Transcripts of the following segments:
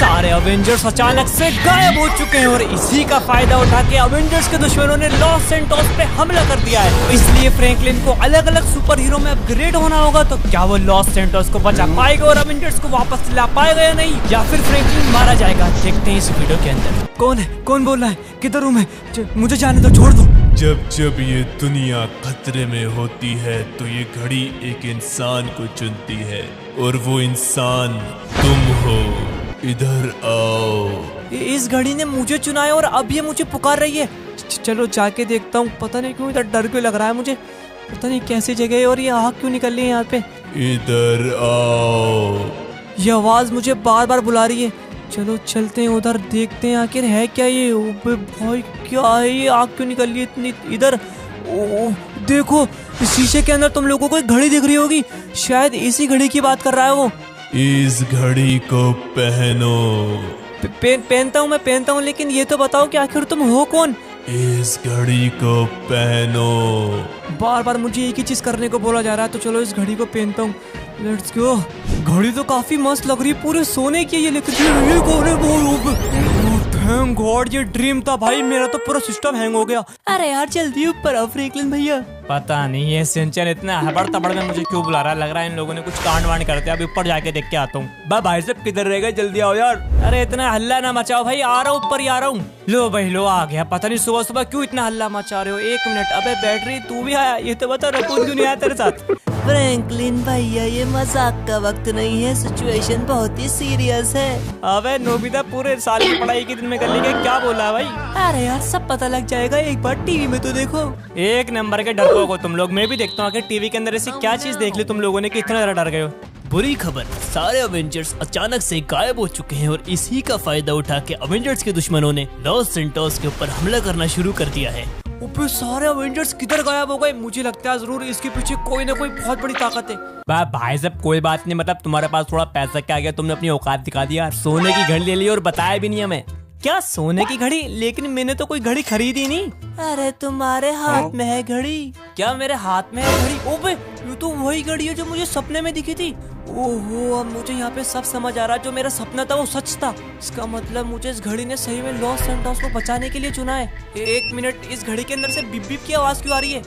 सारे अवेंजर्स अचानक से गायब हो चुके हैं और इसी का फायदा उठा के अवेंजर्स के दुश्मनों ने लॉस सैंटोस पे हमला कर दिया है। इसलिए फ्रैंकलिन को अलग अलग सुपर हीरो में अपग्रेड होना होगा। तो क्या वो लॉस सैंटोस को बचा पाएगा और अवेंजर्स को वापस ला पाएगा या नहीं, या फिर फ्रैंकलिन मारा जाएगा? देखते हैं इस वीडियो के अंदर। कौन है, कौन बोल रहा है, किधर हूँ मैं? मुझे जाने दो, छोड़ दो। जब जब ये दुनिया खतरे में होती है तो ये घड़ी एक इंसान को चुनती है और वो इंसान तुम हो। इधर आओ। इस घड़ी ने मुझे चुना है और अब ये मुझे पुकार रही है। चलो जाके देखता हूँ। पता नहीं क्यों इधर डर क्यों लग रहा है मुझे। पता नहीं कैसी जगह है और ये आग क्यों निकल रही है यहाँ पे। इधर आओ। ये आवाज मुझे बार बार बुला रही है। चलो चलते हैं उधर, देखते हैं आखिर है क्या ये। भाई क्या है ये, आग क्यों निकल रही है इतनी इधर। ओ देखो, शीशे के अंदर तुम लोगों को एक घड़ी दिख रही होगी। शायद इसी घड़ी की बात कर रहा है वो। इस घड़ी को पहनो। पहनता हूँ, मैं पहनता हूँ, लेकिन ये तो बताओ कि आखिर तुम हो कौन? इस घड़ी को पहनो। बार बार मुझे एक ही चीज करने को बोला जा रहा है, तो चलो इस घड़ी को पहनता हूँ। Let's go. घड़ी तो काफी मस्त लग रही है, पूरे सोने की ये लिख रही है। थैंक गॉड, ये ड्रीम था भाई मेरा, तो पूरा सिस्टम हैंग हो गया। अरे यार जल्दी ऊपर आओ फ्रैंकलिन भैया। पता नहीं ये सिंचन इतना हबड़ तबड़ में मुझे क्यों बुला रहा है। लग रहा है इन लोगों ने कुछ कांड वांड करते हैं। अभी ऊपर जाके देख के आता हूँ। भाई साहब किधर रह गए, जल्दी आओ यार। अरे इतना हल्ला ना मचाओ भाई, आ रहा हूँ, ऊपर ही आ रहा हूँ। लो भाई लो, आ गया। पता नहीं सुबह सुबह क्यों इतना हल्ला मचा रहे हो। एक मिनट, अबे बैटरी तू भी आया? ये तो बता, रपून क्यों नहीं आया तेरे साथ? फ्रैंकलिन भैया ये मजाक का वक्त नहीं है, सिचुएशन बहुत ही सीरियस है। अबे नोबिता पूरे साल की पढ़ाई के दिन में कर लेगा, क्या बोला भाई? अरे यार सब पता लग जाएगा, एक बार टीवी में तो देखो। एक नंबर के डरपोक हो तुम लोग। मैं भी देखता हूँ आखिर टीवी के अंदर ऐसी क्या चीज देख ली तुम लोगों ने कि इतना ज्यादा डर गए हो। बुरी खबर, सारे अवेंजर्स अचानक से गायब हो चुके हैं और इसी का फायदा उठा के अवेंजर्स के दुश्मनों ने लॉस सैंटोस के ऊपर हमला करना शुरू कर दिया है। ऊपर सारे अवेंजर्स किधर गायब हो गए? मुझे लगता है जरूर इसके पीछे कोई ना कोई बहुत बड़ी ताकत है। भाई साहब कोई बात नहीं, मतलब तुम्हारे पास थोड़ा पैसा क्या गया, तुमने अपनी औकात दिखा दिया। सोने की घड़ी ले ली और बताया भी नहीं हमें। क्या सोने की घड़ी? लेकिन मैंने तो कोई घड़ी खरीदी नहीं। अरे तुम्हारे हाथ में है घड़ी। क्या मेरे हाथ में है घड़ी? ओबे ये तो वही घड़ी है जो मुझे सपने में दिखी थी। ओहो, अब मुझे यहाँ पे सब समझ आ रहा है। जो मेरा सपना था वो सच था। इसका मतलब मुझे इस घड़ी ने सही में लॉस सैंटोस को बचाने के लिए चुना है। एक मिनट, इस घड़ी के अंदर से बिप बिप की आवाज क्यों आ रही है?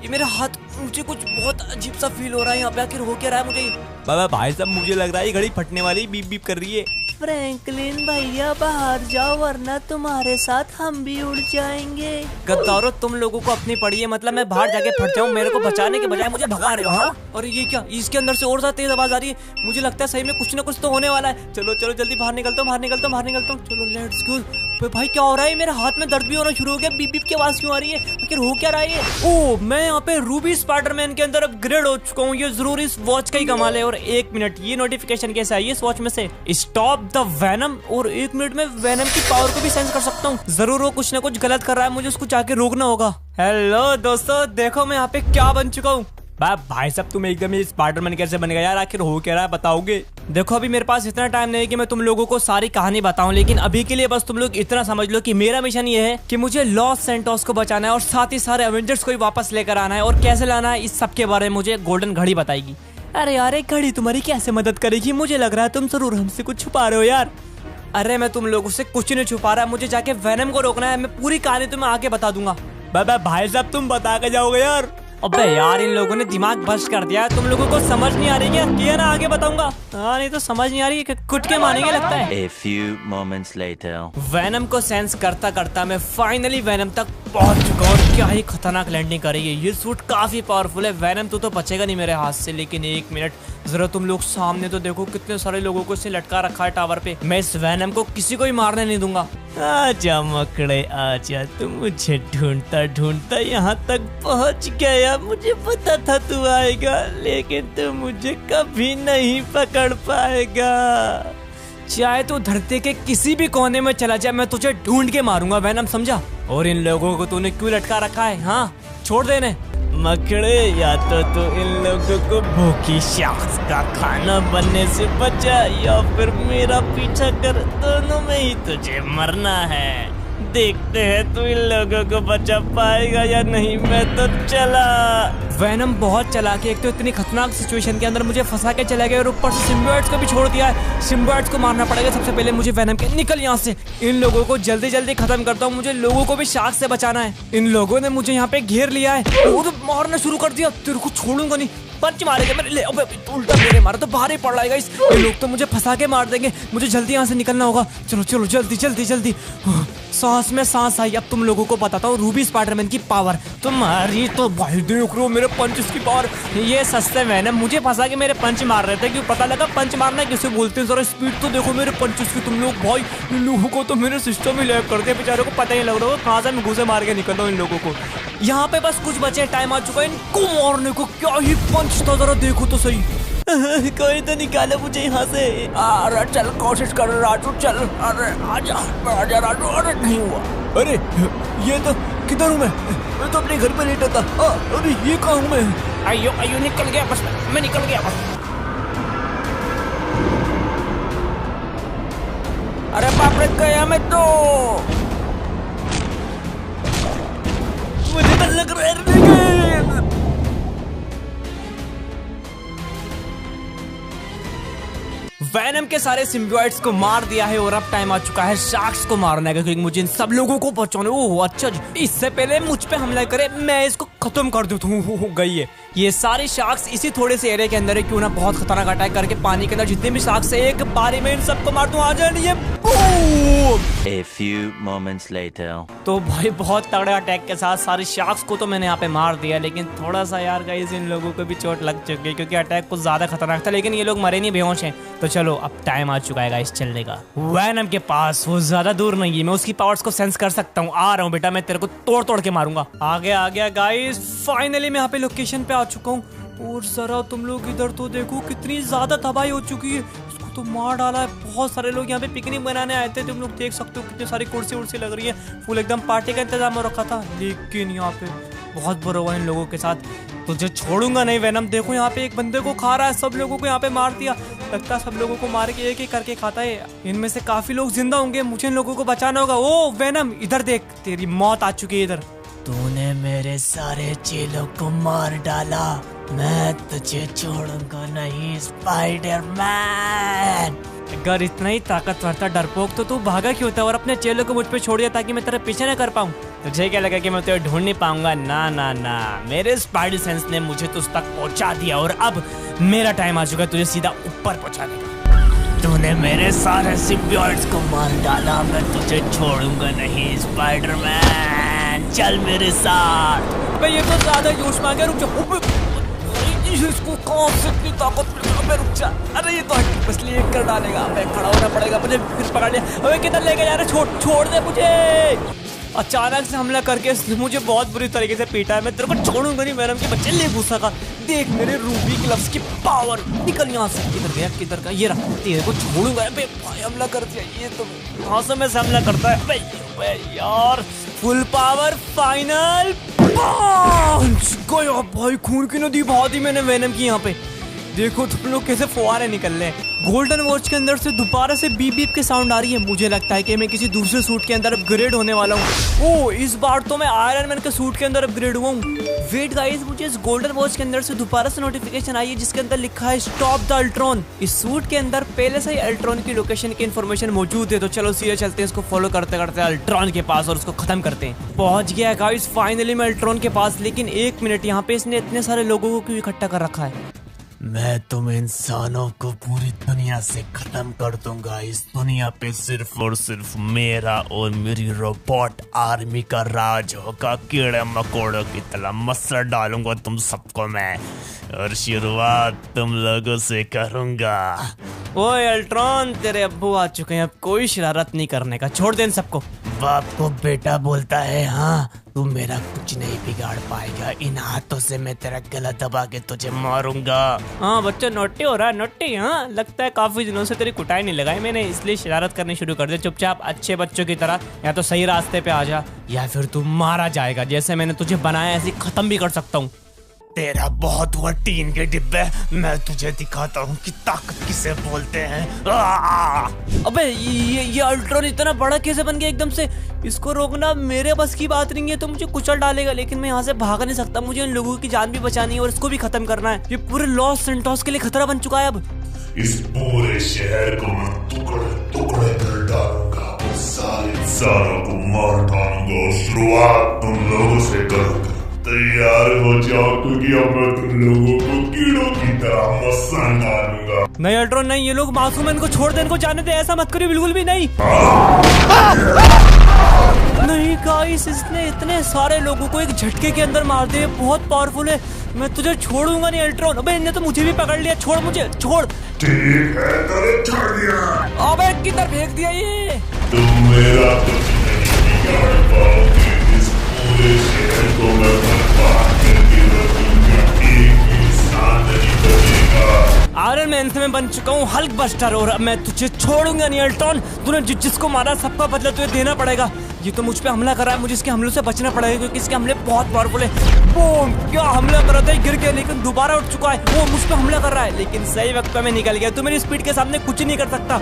ये मेरा हाथ, मुझे कुछ बहुत अजीब सा फील हो रहा है। यहाँ पे आखिर हो क्या रहा है मुझे? बाबा भाई साहब मुझे लग रहा है ये घड़ी फटने वाली, बीप बीप कर रही है। फ्रैंकलिन भैया बाहर जाओ वरना तुम्हारे साथ हम भी उड़ जाएंगे। गद्दारों, तुम लोगों को अपनी पड़ी है, मतलब मैं बाहर जाके फट जाऊँ, मेरे को बचाने के बजाय मुझे भगा रहे हो। हाँ? और ये क्या, इसके अंदर से और ज्यादा तेज आवाज आ रही है। मुझे लगता है सही में कुछ ना कुछ तो होने वाला है। चलो चलो जल्दी बाहर निकलता हूँ, बाहर निकलता हूँ, बाहर निकलता हूँ। चलो लेट्स गो। भाई क्या हो रहा है? मेरे हाथ में दर्द भी होना शुरू हो गया। बीप बीप की आवाज क्यों आ रही है? आखिर हो क्या रहा है? ओ मैं यहाँ पे रूबी स्पाइडरमैन के अंदर अपग्रेड हो चुका हूँ। ये जरूर इस वॉच का ही कमाल है। और एक मिनट, ये नोटिफिकेशन कैसे आई है इस वॉच में से? Stop the venom. और एक मिनट में वेनम की पावर को भी सेंस कर सकता हूँ। जरूर वो कुछ ना कुछ गलत कर रहा है, मुझे उसको जाके रोकना होगा। हेलो दोस्तों, देखो मैं यहाँ पे क्या बन चुका हूँ। भाई साहब तुम एकदम ही स्पाइडरमैन कैसे बन गया यार? आखिर हो क्या रहा है, बताओगे? देखो अभी मेरे पास इतना टाइम नहीं है कि मैं तुम लोगों को सारी कहानी बताऊं, लेकिन अभी के लिए बस तुम लोग इतना समझ लो कि मेरा मिशन ये है कि मुझे लॉस सैंटोस को बचाना है और साथ ही सारे अवेंजर्स को भी वापस लेकर आना है। और कैसे लाना है इस सब के बारे में मुझे गोल्डन घड़ी बताएगी। अरे यार एक घड़ी तुम्हारी कैसे मदद करेगी? मुझे लग रहा है तुम जरूर हमसे कुछ छुपा रहे हो यार। अरे मैं तुम लोगों से कुछ नहीं छुपा रहा, मुझे जाके वेनम को रोकना है। मैं पूरी कहानी तुम्हें आगे बता दूंगा। भाई साहब तुम बता के जाओगे यार? अबे यार इन लोगों ने दिमाग बस्ट कर दिया। तुम लोगों को समझ नहीं आ रही क्या? किया ना आगे बताऊंगा। हाँ नहीं तो समझ नहीं आ रही, कुट के मानेंगे लगता है। A few moments later. Venom को सेंस करता करता मैं फाइनली वेनम तक पहुंच चुका हूँ। और क्या ही खतरनाक लैंडिंग करी है। ये सूट काफी पावरफुल है। वेनम तू तो बचेगा नहीं मेरे हाथ से। लेकिन एक मिनट जरा तुम लोग सामने तो देखो, कितने सारे लोगों को इसे लटका रखा है टावर पे। मैं इस वेनम को किसी को ही मारने नहीं दूंगा। आजा मकड़े आजा, तू मुझे ढूंढता ढूंढता यहाँ तक पहुँच गया। मुझे पता था तू आएगा, लेकिन तू मुझे कभी नहीं पकड़ पाएगा। चाहे तू धरती के किसी भी कोने में चला जाए, मैं तुझे ढूंढ के मारूंगा वेनम, समझा? और इन लोगों को तूने क्यों लटका रखा है? हाँ छोड़ देने मकड़े, या तो इन लोगों को भूखी शख्स का खाना बनने से बचा या फिर मेरा पीछा कर। दोनों में ही तुझे मरना है। देखते हैं तू इन लोगों को बचा पाएगा या नहीं। मैं तो चला। वेनम बहुत चला के एक तो इतनी खतरनाक सिचुएशन के अंदर मुझे फंसा के चला गया और ऊपर से सिम्बायोट्स को भी छोड़ दिया है। सिम्बायोट्स को मारना पड़ेगा सबसे पहले मुझे वेनम के। निकल यहाँ से, इन लोगों को जल्दी जल्दी खत्म करता हूँ। मुझे लोगों को भी शार्क से बचाना है। इन लोगों ने मुझे यहाँ पे घेर लिया है और मारना शुरू कर दिया। तेरे को छोड़ूंगा नहीं। पंच मारेंगे मेरे ले। अबे उल्टा मेरे मारा तो बाहर ही पड़ रहा है गाइस। ये लोग तो मुझे फंसा के मार देंगे। मुझे जल्दी यहाँ से निकलना होगा। चलो चलो जल्दी जल्दी जल्दी। सांस में सांस आई। अब तुम लोगों को बताता हूँ रूबी स्पाइडरमैन की पावर। तुम्हारी तो भाई देख रहे हो मेरे पंच की पावर। ये सस्ते में ना मुझे फंसा के मेरे पंच मार रहे थे। क्यों पता लगा पंच मारना किसे बोलते हैं। जरा स्पीड तो देखो मेरे पंचेस की तुम लोग। भाई इन लोगों को तो मेरे सिस्टम ही लैग कर दिया। बेचारों को पता ही लग रहा होगा कहाँ से मैं घुसे मार के निकल रहा हूँ इन लोगों को। यहाँ पे बस कुछ बचे, टाइम आ चुका है इनको मारने को। क्या ही पंच था, जरा देखो तो सही। कोई तो निकाले मुझे यहाँ से। अरे चल कोशिश कर राजू चल। अरे आजा आजा राजू। अरे नहीं हुआ। अरे ये तो किधर हूँ मैं तो अपने घर पे लेटा था। अरे ये कहाँ हूँ मैं? अयो अयो निकल गया बस। मैं निकल गया बस। अरे बाप रे गया मैं तो। मुझे डर लग रहा है। वेनम के सारे सिम्बियोट्स को मार दिया है और अब टाइम आ चुका है शार्क्स को मारने का। क्योंकि मुझे इन सब लोगों को बचाना। ओह अच्छा जी, इससे पहले मुझ पे हमला करे मैं इसको खत्म कर देता हूँ। गई है ये सारे शार्क्स इसी थोड़े से एरिया के अंदर है। क्यों ना बहुत खतरनाक अटैक करके पानी के अंदर जितने भी शार्क्स है एक बारी में इन सबको मार दूं। आ जाए। A few moments later. तो भाई बहुत तगड़े अटैक के साथ सारे शार्क्स को तो मैंने यहाँ पे मार दिया। लेकिन थोड़ा सा यार गाइस इन लोगों को भी चोट लग चुकी है क्योंकि अटैक कुछ ज्यादा खतरनाक था। लेकिन ये लोग मरे नहीं, बेहोश हैं। तो चलो अब टाइम आ चुका है गाइस चलने का। वेनम के पास वो ज्यादा दूर नहीं है। मैं उसकी पावर्स को सेंस कर सकता हूँ। आ रहा हूँ बेटा, मैं तेरे को तोड़ तोड़ के मारूंगा। आ गया गाइस। फाइनली मैं यहाँ पे लोकेशन पे आ चुका हूँ। और जरा तुम लोग इधर तो देखो कितनी ज्यादा तबाही हो चुकी है। इसको तो मार डाला है। बहुत सारे लोग यहाँ पे पिकनिक बनाने आए थे। तुम लोग देख सकते हो कितनी सारी कुर्सी उर्सी लग रही है। फुल एकदम पार्टी का इंतजाम हो रखा था। लेकिन यहाँ पे बहुत बुरा हुआ इन लोगों के साथ। तुझे छोड़ूंगा नहीं वेनम। देखो यहाँ पे एक बंदे को खा रहा है। सब लोगों को यहाँ पे मार दिया। लगता है सब लोगों को मार के एक एक करके खाता है। इनमें से काफी लोग जिंदा होंगे। मुझे इन लोगों को बचाना होगा। ओ वेनम इधर देख, तेरी मौत आ चुकी है इधर। तूने मेरे सारे चेलों को मार डाला। मैं तुझे छोड़ूंगा नहीं स्पाइडरमैन। अगर इतना ही ताकतवर था डरपोक तो तू भागा क्यों था और अपने चेलों को मुझ पे छोड़ दिया ताकि मैं तेरे पीछे न कर पाऊँ। तुझे क्या लगा कि मैं तुझे ढूंढ नहीं पाऊंगा? ना ना ना, मेरे स्पाइडर सेंस ने मुझे तुझ तक पहुंचा दिया और अब मेरा टाइम आ चुका है तुझे सीधा ऊपर पहुंचाने का। तूने मेरे सारे सिम्बियोट्स को मार डाला। मैं तुझे छोड़ूंगा नहीं स्पाइडरमैन। चल मेरे साथ। भाई ये तो ज्यादा जोश में आ गया। रुक जा। इसको कौन से इतनी ताकत मिली? मैं रुक जा। अरे ये तो इसलिए कर डालेगा। मैं खड़ा होना पड़ेगा मुझे। फिर पकड़ लिया। अबे किधर लेके जा रहे? छोड़ दे मुझे। अचानक से हमला करके इसने मुझे बहुत बुरी तरीके से पीटा है। मैं तेरे को छोड़ूंगा नहीं वेनम के बच्चे। ले गुस्सा का देख मेरे रूबी ग्लव्स की पावर। निकल यहाँ से। किधर गया? किधर का? ये रहा। तेरे को छोड़ूंगा। अबे भाई हमला कर दिया। ये तो कहाँ से मैं हमला करता है? अबे यार फुल पावर फाइनल पंच गया। भाई खून की नदी बहा दी मैंने वेनम की। यहाँ पे देखो तुम लोग कैसे फुहारे निकल रहे हैं। गोल्डन वॉच के अंदर से दोबारा से बीप बीप के साउंड आ रही है। मुझे लगता है कि मैं किसी दूसरे सूट के अंदर अपग्रेड होने वाला हूँ। ओह इस बार तो मैं आयरन मैन के सूट के अंदर अपग्रेड हुआ हूँ। वेट गाइस, मुझे इस गोल्डन वॉच के अंदर से दोबारा से नोटिफिकेशन आई है जिसके अंदर लिखा है स्टॉप द अल्ट्रॉन। इस सूट के अंदर पहले से ही अल्ट्रॉन की लोकेशन की इन्फॉर्मेशन मौजूद है। तो चलो सीधे चलते हैं इसको फॉलो करते करते अल्ट्रॉन के पास और उसको खत्म करते हैं। पहुंच गया गाइस फाइनली मैं अल्ट्रॉन के पास। लेकिन एक मिनट, यहाँ पे इसने इतने सारे लोगों को क्यों इकट्ठा कर रखा है? मैं तुम इंसानों को पूरी दुनिया से खत्म कर दूंगा। इस दुनिया पे सिर्फ और सिर्फ मेरा और मेरी रोबोट आर्मी का राज होगा। कीड़े मकोड़ों की तरह मसर डालूंगा तुम सबको मैं, और शुरुआत तुम लोगों से करूंगा। ओए अल्ट्रॉन, तेरे अब्बू आ चुके हैं। अब कोई शरारत नहीं करने का। छोड़ दे इन सबको। बाप को बेटा बोलता है। हाँ तू मेरा कुछ नहीं बिगाड़ पाएगा। इन हाथों से मैं तेरा गला दबा के तुझे मारूंगा। हाँ बच्चा नोटी हो रहा है। नोटी? हाँ लगता है काफी दिनों से तेरी कुटाई नहीं लगाई मैंने, इसलिए शरारत करनी शुरू कर दे। चुपचाप अच्छे बच्चों की तरह या तो सही रास्ते पे आ जा या फिर तू मारा जाएगा। जैसे मैंने तुझे बनाया ऐसे खत्म भी कर सकता हूँ। तेरा बहुत हुआ टीन के डिब्बे, मैं तुझे दिखाता हूँ कि ताकत किसे बोलते हैं। अबे ये अल्ट्रॉन इतना बड़ा कैसे बन गया एकदम से? इसको रोकना मेरे बस की बात नहीं है, तो मुझे कुचल डालेगा। लेकिन मैं यहाँ से भाग नहीं सकता, मुझे इन लोगों की जान भी बचानी है और इसको भी खत्म करना है। ये पूरे लॉस सेंटोस के लिए खतरा बन चुका है अब। इस पूरे शहर को मैं टुकड़े टुकड़े कर डालूंगा, सारे इंसानों को मार डालूंगा और शुरुआत तुम लोगों से करूंगा। तैयार हो जाओ, क्योंकि अब मैं तुम लोगों को कीड़ों की तरह मसान डालूंगा। नहीं अल्ट्रॉन नहीं, ये लोग मासूम है, इनको छोड़ दे, इनको जाने दे, ऐसा मत करिए बिल्कुल भी नहीं। नहीं गाइस, इसने इतने सारे लोगों को एक झटके के अंदर मार दिया, बहुत पावरफुल है। मैं तुझे छोड़ूंगा नहीं अल्ट्रॉन। अबे इन्हें तो मुझे भी पकड़ लिया, छोड़ मुझे, छोड़। ठीक है, तेरे छोड़ दिया। अबे किधर फेंक दिया ये? तुम मेरा कुछ नहीं बिगाड़ पाओगे, इस पूरे शहर को मैं बर्बाद करके रखूंगा, एक भी इंसान नहीं बचेगा। आयरन मैन से मैं बन चुका हूँ हल्क बस्टर, और अब मैं तुझे छोड़ूंगा नहीं अल्ट्रॉन। तूने जिसको मारा सबका बदला तुझे देना पड़ेगा। ये तो मुझ पे हमला कर रहा है, मुझे इसके हमलों से बचना पड़ेगा, क्योंकि इसके हमले बहुत पावरफुल है। बूम, क्या हमला कर रहा था, गिर गया, लेकिन दोबारा उठ चुका है। वो मुझ पे हमला कर रहा है, लेकिन सही वक्त पे मैं निकल गया। तो मेरी स्पीड के सामने कुछ नहीं कर सकता।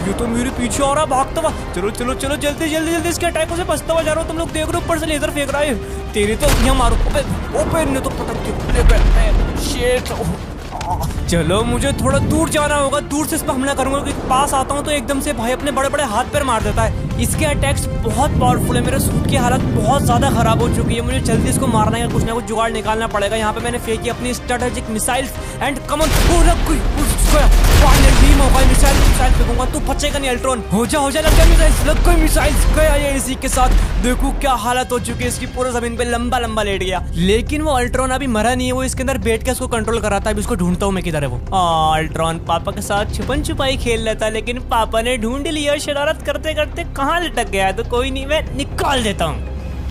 ये तो मेरे पीछे आ रहा, भागता हुआ। चलो चलो चलो, जल्दी जल्दी जल्दी इसके अटैकों से बचता हुआ जा रहा हूँ। तुम लोग देख रहे हो ऊपर से लेजर फेंक रहा है। तेरी तो यहाँ मारो। ओपे ने तो पटक दिया। चलो मुझे थोड़ा दूर जाना होगा, दूर से इस पर हमला करूंगा, क्योंकि पास आता हूँ तो एकदम से भाई अपने बड़े बड़े हाथ पैर मार देता है। इसके अटैक्स बहुत पावरफुल है। मेरे सूट की हालत बहुत ज्यादा खराब हो चुकी है, मुझे जल्दी इसको मारना है, कुछ ना कुछ जुगाड़ निकालना पड़ेगा। यहाँ पे मैंने फेंकी अपनी strategic missiles and common missile फेंकूंगा, तू बचेगा नहीं अल्ट्रॉन। हो जा लग गई मिसाइल्स, गया ये इसी के साथ। देखो क्या हालत हो चुकी है इसकी, पूरा जमीन पे लंबा लंबा लेट गया। लेकिन वो अल्ट्रॉन अभी मरा नहीं है, वो इसके अंदर बैठ के उसको कंट्रोल कर रहा था। अभी उसको ढूंढता हूँ मैं, किधर है वो। अल्ट्रॉन पापा के साथ छुपन छुपाई खेल रहा था, लेकिन पापा ने ढूंढ लिया। शरारत करते करते कहाँ लटक गया, तो कोई नहीं, मैं निकाल देता हूँ।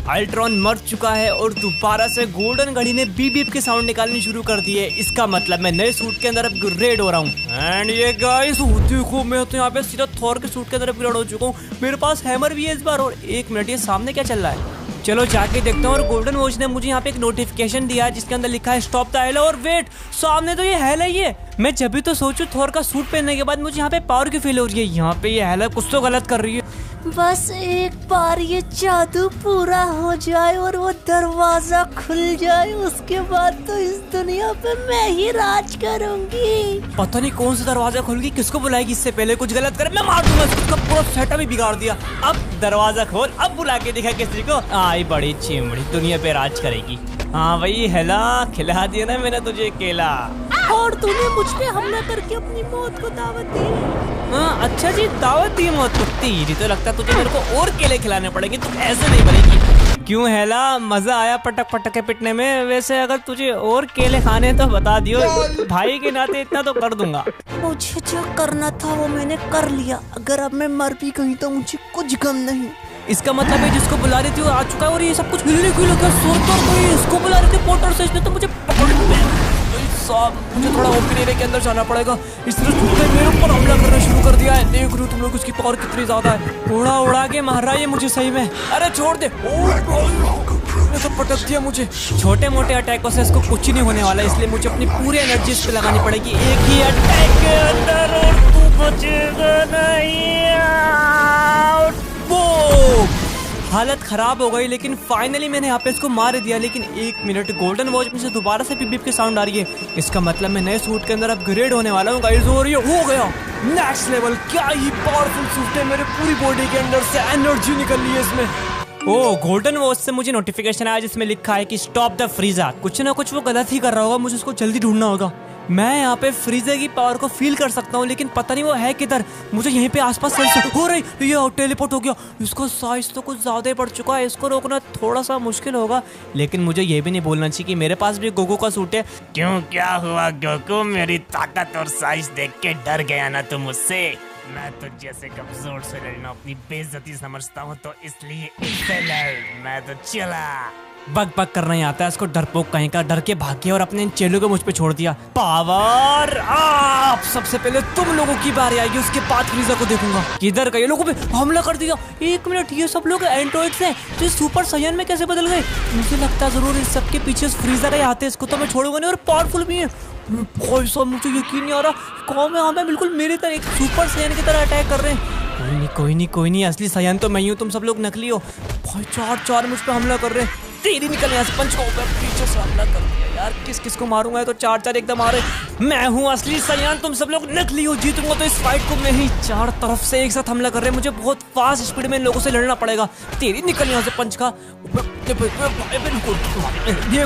अल्ट्रॉन मर चुका है और दोबारा से गोल्डन घड़ी ने बीप बीप के साउंड निकालनी शुरू कर दी है। इसका मतलब मैं नए सूट के अंदर अब अपग्रेड हो रहा हूँ। एंड ये गाइस देखो, मैं तो यहाँ पे सीधा थॉर के सूट के अंदर अपग्रेड हो चुका हूँ। मेरे पास हैमर भी है इस बार। और एक मिनट, ये सामने क्या चल रहा है? चलो जाके देखता हूँ। और गोल्डन वॉच ने मुझे यहाँ पे एक नोटिफिकेशन दिया है, जिसके अंदर लिखा है स्टॉप द हेलो। और वेट, सामने तो ये हेल है। ये मैं जब भी तो सोचूं थॉर का सूट पहनने के बाद मुझे यहाँ पे पावर की फील हो रही है। यहाँ पे ये हेल कुछ तो गलत कर रही है। बस एक बार ये जादू पूरा हो जाए और वो दरवाजा खुल जाए, उसके बाद तो इस दुनिया पे मैं ही राज करूंगी। पता नहीं कौन सा दरवाजा खुल गई, किसको बुलाएगी इससे पहले कुछ गलत करे मैं मार दूंगा इसको। पूरा सेटअप ही बिगाड़ दिया। अब दरवाजा खोल, अब बुला के दिखा किसी को। आई बड़ी चिमड़ी दुनिया पे राज करेगी। हाँ भाई हेला, खिला दिया ना मैंने तुझे केला। और तूने मुझ पे हमला करके अपनी मौत को दावत दी। हाँ अच्छा जी, दावत दी मौत को। तेरी तो लगता तुझे मेरे को और केले खिलाने पड़ेंगे, तू ऐसे नहीं बनेगी। क्यों हेला, मजा आया पटक पटक के पिटने में? वैसे अगर तुझे और केले खाने तो बता दियो, भाई के नाते इतना तो कर दूंगा। मुझे जो करना था वो मैंने कर लिया। अगर अब मैं मर भी गई तो मुझे कुछ गम नहीं। इसका मतलब है जिसको बुला रही थी वो आ चुका है। और ये सब कुछ हिलने क्यों लगा? इसको बुला रही थी पोर्टर से, इसने तो मुझे पकड़ लिया। मुझे थोड़ा ओपन एरिया के अंदर जाना पड़ेगा। इसने मेरे ऊपर हमला करना शुरू कर दिया है। देख रहे हो तुम लोग उसकी पावर कितनी ज्यादा है। उड़ा के मार रहा है ये मुझे सही में। अरे छोड़ दे, तो पटक दिया मुझे। छोटे मोटे अटैकों से इसको कुछ नहीं होने वाला, इसलिए मुझे अपनी पूरी एनर्जी इस पे लगानी पड़ेगी। एक ही अटैक के अंदर और तू बचेगा नहीं। हालत खराब हो गई, लेकिन फाइनली मैंने यहाँ पे इसको मार दिया। लेकिन एक मिनट, गोल्डन वॉच में से दोबारा से बीप के साउंड आ रही है। इसका मतलब मैं नए सूट के अंदर अपग्रेड होने वाला हूँ गाइस। और ये हो गया नेक्स्ट लेवल। क्या ही पावरफुल सूट है, मेरे पूरी बॉडी के अंदर से एनर्जी निकल रही है इसमें। ओ गोल्डन वॉच से मुझे नोटिफिकेशन आया, जिसमें लिखा है कि स्टॉप द फ्रीजर। कुछ ना कुछ वो गलत ही कर रहा होगा, मुझे उसको जल्दी ढूंढना होगा। मैं यहाँ पे फ्रीजर की पावर को फील कर सकता हूँ, लेकिन पता नहीं वो है किधर। मुझे यहीं पे आसपास सेंस हो रही। ये टेलीपोर्ट हो गया। इसका साइज तो कुछ ज्यादा ही बढ़ चुका है, इसको रोकना थोड़ा सा मुश्किल होगा। लेकिन मुझे ये भी नहीं बोलना चाहिए कि मेरे पास भी गोगो का सूट है। क्यों, क्या हुआ गोगो? मेरी ताकत और साइज देख के डर गया ना तुम मुझसे? मैं तो जैसे कमजोर से लड़ना अपनी बेइज्जती समझता हूँ, तो इसलिए इससे लड़। मैं तो चला। बग बग करना ही आता है इसको, डरपोक कहीं का, डर के भाग गया और अपने इन चेलों को मुझ पे छोड़ दिया। Power up! सबसे पहले तुम लोगों की बारी आएगी, उसके बाद फ्रीजा को देखूंगा। किधर गए लोगों पे हमला कर दिया। एक मिनट, ये सब लोग एंड्रॉइड्स हैं तो ये सुपर साइयन में कैसे बदल गए? मुझे लगता है जरूर इस सबके पीछे फ्रीजा का हाथ है, इसको तो मैं छोड़ूंगा नहीं और पावरफुल भी है। भाई साहब मुझे यकीन नहीं आ रहा, कौन है हमें बिल्कुल मेरी तरह एक सुपर साइयन की तरह अटैक कर रहे हैं। कोई नहीं, असली साइयन तो मैं ही हूँ, तुम सब लोग नकली हो। भाई चार मुझ पे हमला कर रहे हैं। तेरी निकल यहाँ से, पंच को पीछे से हमला कर दिया यार। किस को मारूंगा? तो चार एकदम आ रहे। मैं हूँ असली साइयन, तुम सब लोग नकली हो। जीतूंगा तो इस फाइट को मैं ही। चार तरफ से एक साथ हमला कर रहे हैं, मुझे बहुत फास्ट स्पीड में इन लोगों से लड़ना पड़ेगा। तेरी निकल यहाँ से, पंच का। देख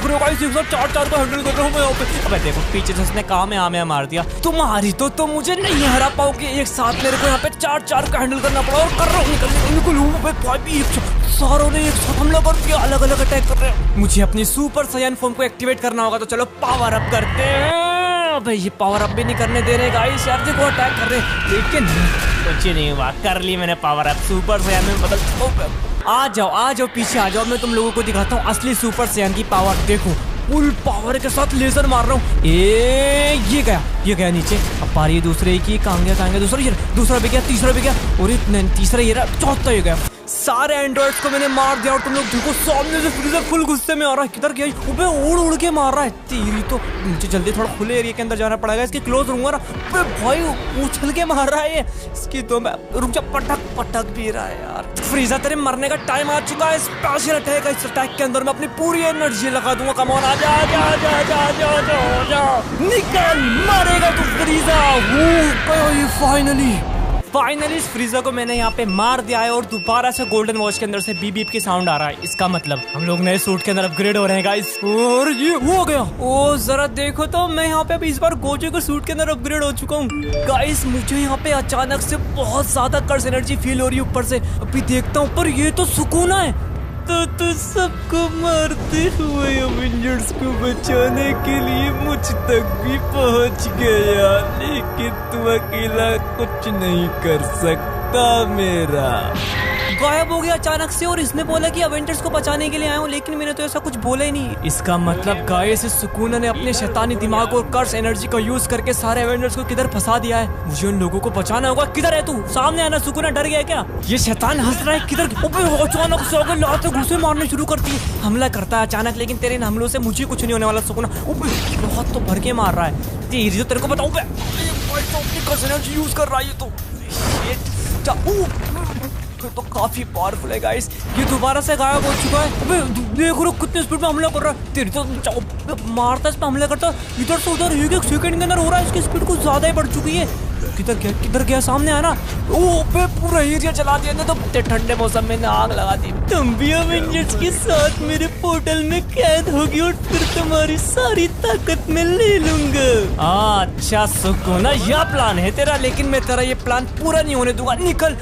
रहे हो गाइस, चार को हैंडल कर रहा हूँ मैं यहाँ पे। अबे देखो पीछे से उसने काम है मार दिया। तुम्हारी तो तुम मुझे नहीं हरा पाओगे। एक साथ मेरे को यहाँ पे चार का हैंडल करना पड़ा और कर रहा हूँ। सारों ने एक साथ हमला कर दिया, अलग अलग अटैक कर रहे हैं। मुझे अपनी सुपर साइयन फॉर्म को एक्टिवेट करना होगा, तो चलो पावर अप करते हैं। अबे ये पावर अप भी नहीं करने दे रहे गाइस यार, देखो अटैक कर रहे हैं लेकिन कुछ नहीं हुआ। कर ली मैंने पावर अप, सुपर साइयन में बदल। आ जाओ पीछे आ जाओ, मैं तुम लोगों को दिखाता हूँ असली सुपर साइयन की पावर। देखो फुल पावर के साथ लेजर मार रहा हूँ। ये गया नीचे। अब पारी दूसरे की, कहाँ गया दूसरा भी गया, तीसरा भी गया और तीसरा ये रहा, चौथा ये गया। सारे एंड्रॉइड्स को मैंने मार दिया और तुम लोग देखो सामने से फ्रीजर फुल गुस्से में आ रहा है। किधर गया? ऊपर उड़ के मार रहा है। तेरी तो मुझे जल्दी थोड़ा खुले एरिया के अंदर जाना पड़ेगा, इसके क्लोज रहूंगा ना। भाई उछल के मार रहा है ये, इसकी तो मैं रुक जा, पटक भी रहा है यार। फ्रीजर तेरे मरने का टाइम आ चुका है। स्पेशल अटैक है, इस अटैक के अंदर मैं अपनी पूरी एनर्जी लगा दूंगा। कम ऑन, आजा निकल, मारेगा तू फ्रीजा। फाइनली इस फ्रीजा को मैंने यहाँ पे मार दिया है और दोबारा से गोल्डन वॉच के अंदर से बीप बीप की साउंड आ रहा है। इसका मतलब हम लोग नए सूट के अंदर अपग्रेड हो रहे हैं गाइस। और ये हो गया। ओ जरा देखो तो, मैं यहाँ पे अभी इस बार गोजो के सूट के अंदर अपग्रेड हो चुका हूँ गाइस। मुझे यहाँ पे अचानक से बहुत ज्यादा कर्स एनर्जी फील हो रही है ऊपर से। अभी देखता हूँ, पर ये तो सुकून है। तो सबको मारते हुए एवेंजर्स को बचाने के लिए मुझ तक भी पहुंच गया, लेकिन तू अकेला कुछ नहीं कर सकता मेरा। गायब हो गया अचानक से और इसने बोला कि एवेंजर्स को बचाने के लिए आया हूँ, लेकिन मैंने तो ऐसा कुछ बोला ही नहीं। इसका मतलब गाइस इस सुकून ने अपने शैतानी दिमाग और कर्स एनर्जी का यूज करके सारे एवेंजर्स को किधर फंसा दिया है। मुझे उन लोगों को बचाना होगा। किधर है तू? सामने आना। सुकून डर गया क्या? ये शैतान हंस रहा है। किधर? अचानक से आगे लाते घुसे मारने शुरू करती है, हमला करता है अचानक, लेकिन तेरे इन हमलों से मुझे कुछ नहीं होने वाला। सुकून बहुत तो भर के मार रहा है। तेरे को बताऊं कर्स एनर्जी यूज कर रहा है तो काफी पावरफुल है गाइस। ये दोबारा से गायब हो चुका है। अबे देख रहे हो कितने स्पीड में हमला कर रहा है। तेरी तो मारता इस पे हमला करता, इधर से उधर एक सेकंड के अंदर हो रहा है। इसकी स्पीड कुछ ज्यादा ही बढ़ चुकी है। किधर गया? सामने आना। पूरा एरिया जला दिया ना, तो ठंडे मौसम में आग लगा दी। तुम भी एवेंजर्स के साथ मेरे पोर्टल में कैद होगी और फिर तुम्हारी सारी ताकत में ले लूंगा। अच्छा सुकून, यह प्लान है तेरा, लेकिन मैं तेरा ये प्लान पूरा नहीं होने दूंगा। निकल।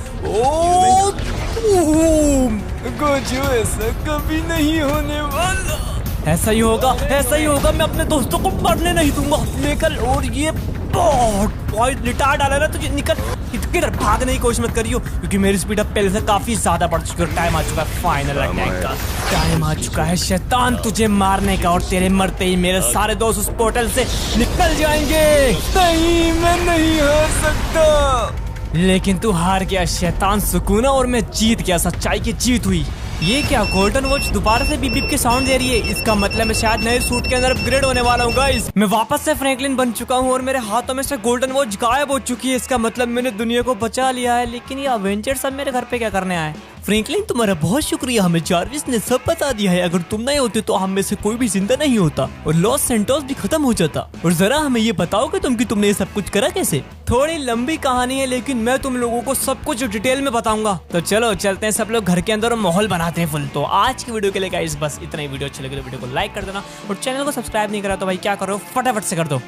गोजो ऐसा कभी नहीं होने वाला। ऐसा ही होगा। मैं अपने दोस्तों को मरने नहीं दूंगा। निकल। और ये बहुत लिटा डाला ना तुझे। निकल। किधर भागने की कोशिश मत करियो, क्योंकि मेरी स्पीड अब पहले से काफी ज्यादा बढ़ चुकी है। टाइम आ चुका है फाइनल अटैक का। टाइम आ चुका है शैतान तुझे मारने का, और तेरे मरते ही मेरे सारे दोस्त उस पोर्टल से निकल जाएंगे। नहीं, मैं नहीं हार सकता। लेकिन तू हार गया शैतान सुकून, और मैं जीत गया। सच्चाई की जीत हुई। ये क्या? गोल्डन वॉच दोबारा से बीप बीप के साउंड दे रही है। इसका मतलब मैं शायद नए सूट के अंदर अपग्रेड होने वाला हूँ गाइस। मैं वापस से फ्रैंकलिन बन चुका हूँ और मेरे हाथों में से गोल्डन वॉच गायब हो चुकी है। इसका मतलब मैंने दुनिया को बचा लिया है। लेकिन ये एवेंजर्स अब मेरे घर पे क्या करने आए? फ्रैंकलिन तुम्हारा बहुत शुक्रिया, हमें जार्विस ने सब बता दिया है। अगर तुम नहीं होते तो हम में से कोई भी जिंदा नहीं होता और लॉस सेंटोस भी खत्म हो जाता। और जरा हमें ये बताओगे कि तुमने ये सब कुछ करा कैसे? थोड़ी लंबी कहानी है, लेकिन मैं तुम लोगों को सब कुछ डिटेल में बताऊंगा। तो चलो चलते हैं सब लोग घर के अंदर और माहौल बनाते हैं फुल। तो आज की वीडियो के लिए गाइस बस इतना ही। वीडियो अच्छी लगी तो वीडियो को लाइक कर देना, और चैनल को सब्सक्राइब नहीं करा तो भाई क्या करो, फटाफट से कर दो।